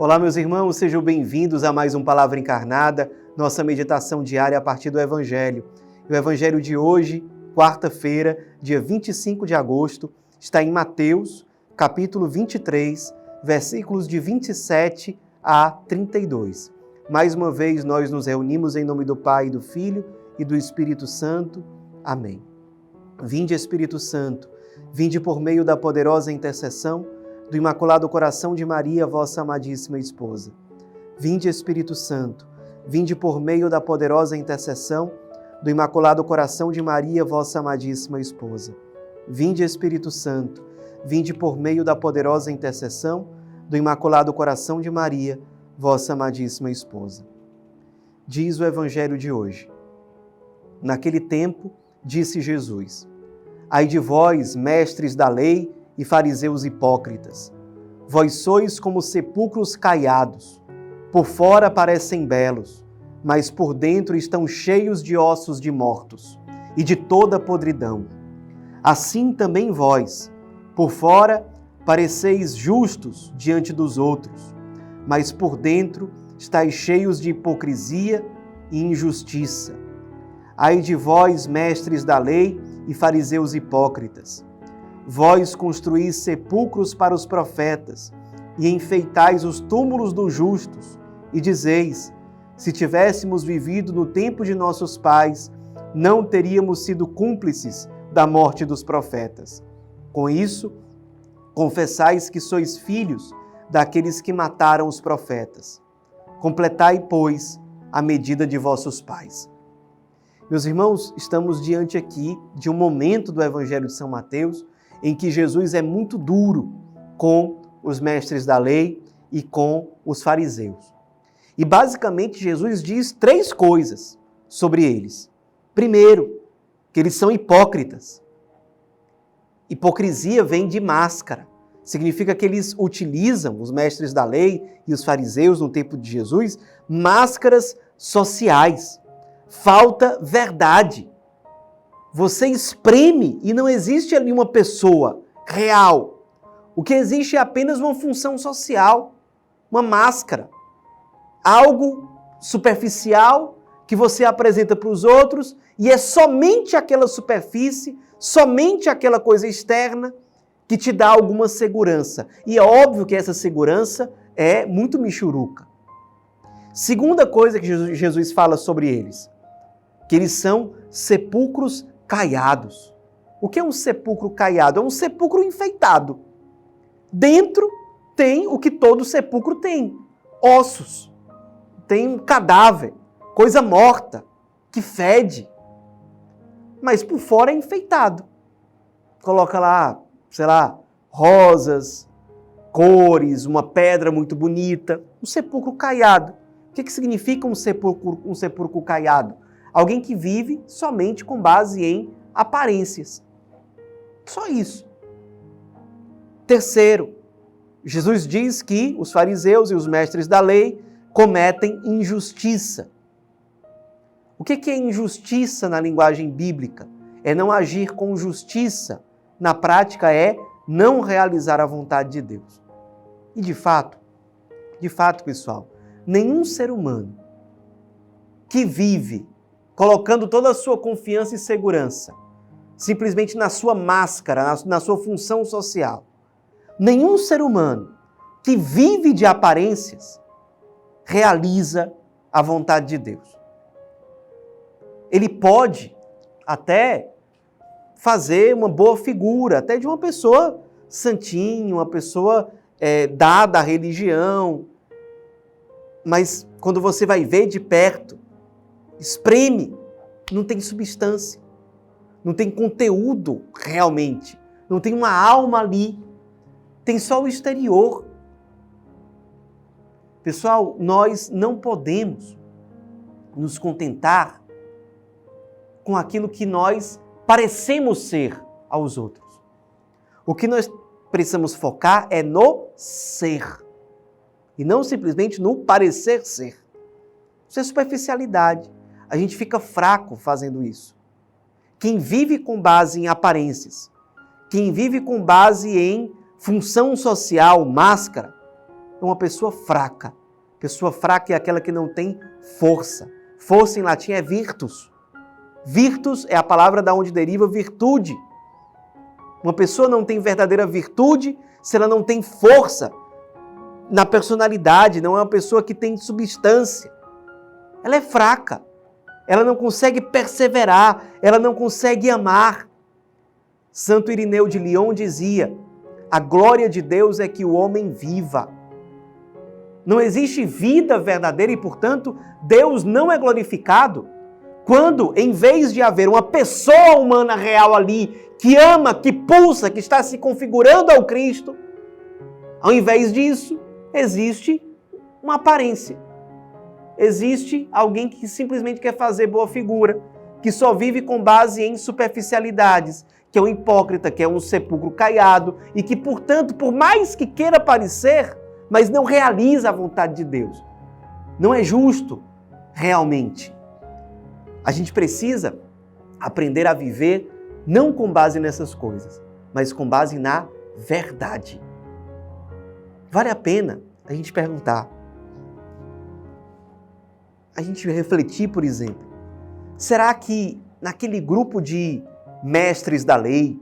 Olá, meus irmãos, sejam bem-vindos a mais um Palavra Encarnada, nossa meditação diária a partir do Evangelho. O Evangelho de hoje, quarta-feira, dia 25 de agosto, está em Mateus, capítulo 23, versículos de 27 a 32. Mais uma vez, nós nos reunimos em nome do Pai, do Filho e do Espírito Santo. Amém. Vinde, Espírito Santo, vinde por meio da poderosa intercessão do Imaculado Coração de Maria, vossa amadíssima esposa. Vinde, Espírito Santo, vinde por meio da poderosa intercessão do Imaculado Coração de Maria, vossa amadíssima esposa. Vinde, Espírito Santo, vinde por meio da poderosa intercessão do Imaculado Coração de Maria, vossa amadíssima esposa. Diz o Evangelho de hoje. Naquele tempo, disse Jesus: Ai de vós, mestres da lei e fariseus hipócritas, vós sois como sepulcros caiados, por fora parecem belos, mas por dentro estão cheios de ossos de mortos e de toda podridão. Assim também vós, por fora pareceis justos diante dos outros, mas por dentro estáis cheios de hipocrisia e injustiça. Ai de vós, mestres da lei e fariseus hipócritas, vós construís sepulcros para os profetas e enfeitais os túmulos dos justos e dizeis: se tivéssemos vivido no tempo de nossos pais, não teríamos sido cúmplices da morte dos profetas. Com isso, confessais que sois filhos daqueles que mataram os profetas. Completai, pois, a medida de vossos pais. Meus irmãos, estamos diante aqui de um momento do Evangelho de São Mateus em que Jesus é muito duro com os mestres da lei e com os fariseus. E basicamente Jesus diz três coisas sobre eles. Primeiro, que eles são hipócritas. Hipocrisia vem de máscara. Significa que eles utilizam, os mestres da lei e os fariseus no tempo de Jesus, máscaras sociais. Falta verdade. Você espreme e não existe ali uma pessoa real. O que existe é apenas uma função social, uma máscara. Algo superficial que você apresenta para os outros e é somente aquela superfície, somente aquela coisa externa que te dá alguma segurança. E é óbvio que essa segurança é muito michuruca. Segunda coisa que Jesus fala sobre eles, que eles são sepulcros caiados. O que é um sepulcro caiado? É um sepulcro enfeitado. Dentro tem o que todo sepulcro tem: ossos, tem um cadáver, coisa morta, que fede. Mas por fora é enfeitado. Coloca lá, sei lá, rosas, cores, uma pedra muito bonita. Um sepulcro caiado. O que significa um sepulcro caiado? Alguém que vive somente com base em aparências. Só isso. Terceiro, Jesus diz que os fariseus e os mestres da lei cometem injustiça. O que é injustiça na linguagem bíblica? É não agir com justiça. Na prática é não realizar a vontade de Deus. E de fato, pessoal, nenhum ser humano que vive colocando toda a sua confiança e segurança simplesmente na sua máscara, na sua função social. Nenhum ser humano que vive de aparências realiza a vontade de Deus. Ele pode até fazer uma boa figura, até de uma pessoa santinha, uma pessoa dada à religião, mas quando você vai ver de perto, espreme, não tem substância, não tem conteúdo realmente, não tem uma alma ali, tem só o exterior. Pessoal, nós não podemos nos contentar com aquilo que nós parecemos ser aos outros. O que nós precisamos focar é no ser, e não simplesmente no parecer ser. Isso é superficialidade. A gente fica fraco fazendo isso. Quem vive com base em aparências, quem vive com base em função social, máscara, é uma pessoa fraca. Pessoa fraca é aquela que não tem força. Força em latim é virtus. Virtus é a palavra da onde deriva virtude. Uma pessoa não tem verdadeira virtude se ela não tem força na personalidade, não é uma pessoa que tem substância. Ela é fraca, ela não consegue perseverar, ela não consegue amar. Santo Irineu de Lyon dizia: a glória de Deus é que o homem viva. Não existe vida verdadeira e, portanto, Deus não é glorificado quando, em vez de haver uma pessoa humana real ali, que ama, que pulsa, que está se configurando ao Cristo, ao invés disso, existe uma aparência. Existe alguém que simplesmente quer fazer boa figura, que só vive com base em superficialidades, que é um hipócrita, que é um sepulcro caiado e que, portanto, por mais que queira parecer, mas não realiza a vontade de Deus. Não é justo, realmente. A gente precisa aprender a viver não com base nessas coisas, mas com base na verdade. Vale a pena a gente perguntar, a gente refletir, por exemplo, será que naquele grupo de mestres da lei,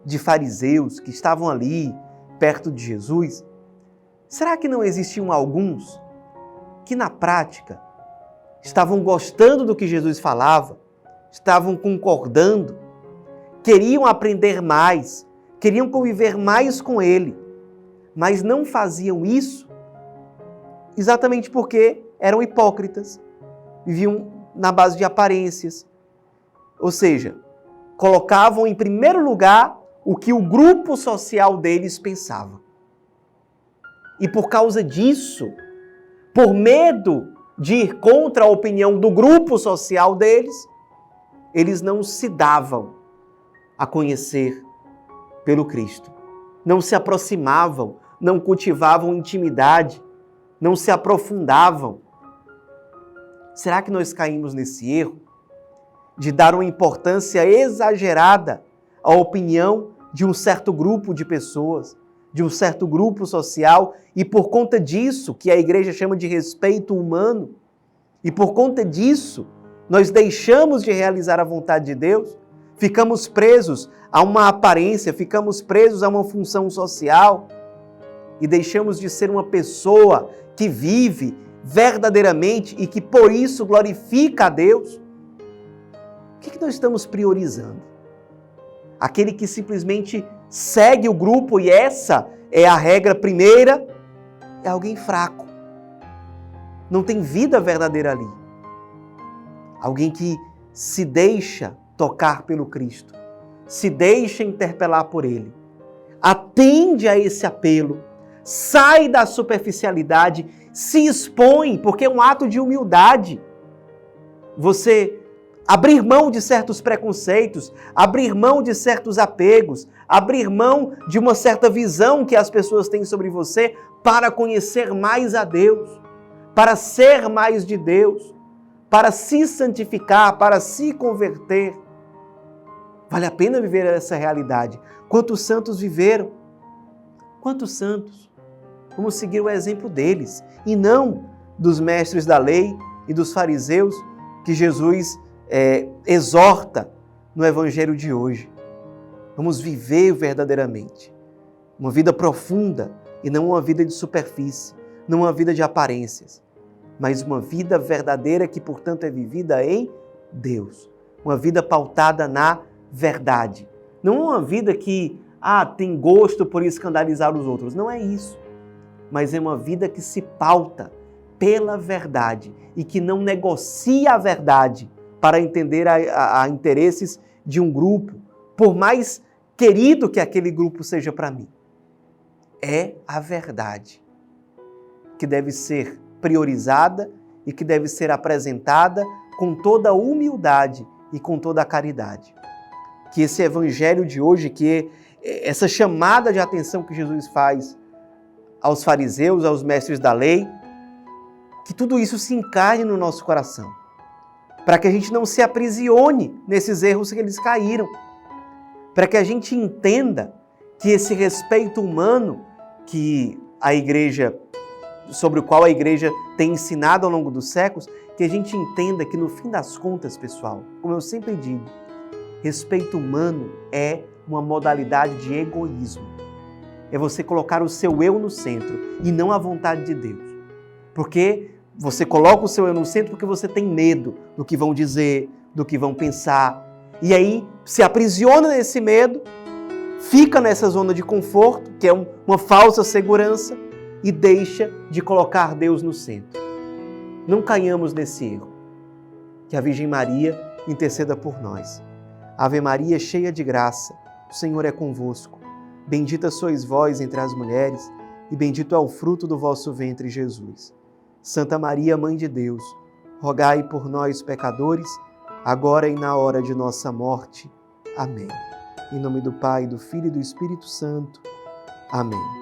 de fariseus que estavam ali perto de Jesus, será que não existiam alguns que na prática estavam gostando do que Jesus falava, estavam concordando, queriam aprender mais, queriam conviver mais com ele, mas não faziam isso exatamente porque eram hipócritas, viviam na base de aparências, ou seja, colocavam em primeiro lugar o que o grupo social deles pensava. E por causa disso, por medo de ir contra a opinião do grupo social deles, eles não se davam a conhecer pelo Cristo. Não se aproximavam, não cultivavam intimidade, não se aprofundavam. Será que nós caímos nesse erro de dar uma importância exagerada à opinião de um certo grupo de pessoas, de um certo grupo social, e por conta disso, que a igreja chama de respeito humano, e por conta disso, nós deixamos de realizar a vontade de Deus, ficamos presos a uma aparência, ficamos presos a uma função social e deixamos de ser uma pessoa que vive verdadeiramente e que por isso glorifica a Deus? O que nós estamos priorizando? Aquele que simplesmente segue o grupo e essa é a regra primeira, é alguém fraco. Não tem vida verdadeira ali. Alguém que se deixa tocar pelo Cristo, se deixa interpelar por Ele, atende a esse apelo, sai da superficialidade, se expõe, porque é um ato de humildade. Você abrir mão de certos preconceitos, abrir mão de certos apegos, abrir mão de uma certa visão que as pessoas têm sobre você para conhecer mais a Deus, para ser mais de Deus, para se santificar, para se converter. Vale a pena viver essa realidade. Quantos santos viveram? Quantos santos? Vamos seguir o exemplo deles e não dos mestres da lei e dos fariseus que Jesus exorta no Evangelho de hoje. Vamos viver verdadeiramente uma vida profunda e não uma vida de superfície, não uma vida de aparências, mas uma vida verdadeira que, portanto, é vivida em Deus. Uma vida pautada na verdade. Não uma vida que tem gosto por escandalizar os outros. Não é isso. Mas é uma vida que se pauta pela verdade e que não negocia a verdade para entender a interesses de um grupo, por mais querido que aquele grupo seja para mim. É a verdade que deve ser priorizada e que deve ser apresentada com toda a humildade e com toda a caridade. Que esse evangelho de hoje, que essa chamada de atenção que Jesus faz aos fariseus, aos mestres da lei, que tudo isso se encarne no nosso coração, para que a gente não se aprisione nesses erros que eles caíram, para que a gente entenda que esse respeito humano que a igreja sobre o qual a igreja tem ensinado ao longo dos séculos, que a gente entenda que no fim das contas, pessoal, como eu sempre digo, respeito humano é uma modalidade de egoísmo. É você colocar o seu eu no centro e não a vontade de Deus. Porque você coloca o seu eu no centro porque você tem medo do que vão dizer, do que vão pensar. E aí se aprisiona nesse medo, fica nessa zona de conforto, que é uma falsa segurança, e deixa de colocar Deus no centro. Não caiamos nesse erro. Que a Virgem Maria interceda por nós. Ave Maria, cheia de graça, o Senhor é convosco. Bendita sois vós entre as mulheres, e bendito é o fruto do vosso ventre, Jesus. Santa Maria, Mãe de Deus, rogai por nós, pecadores, agora e na hora de nossa morte. Amém. Em nome do Pai, do Filho e do Espírito Santo. Amém.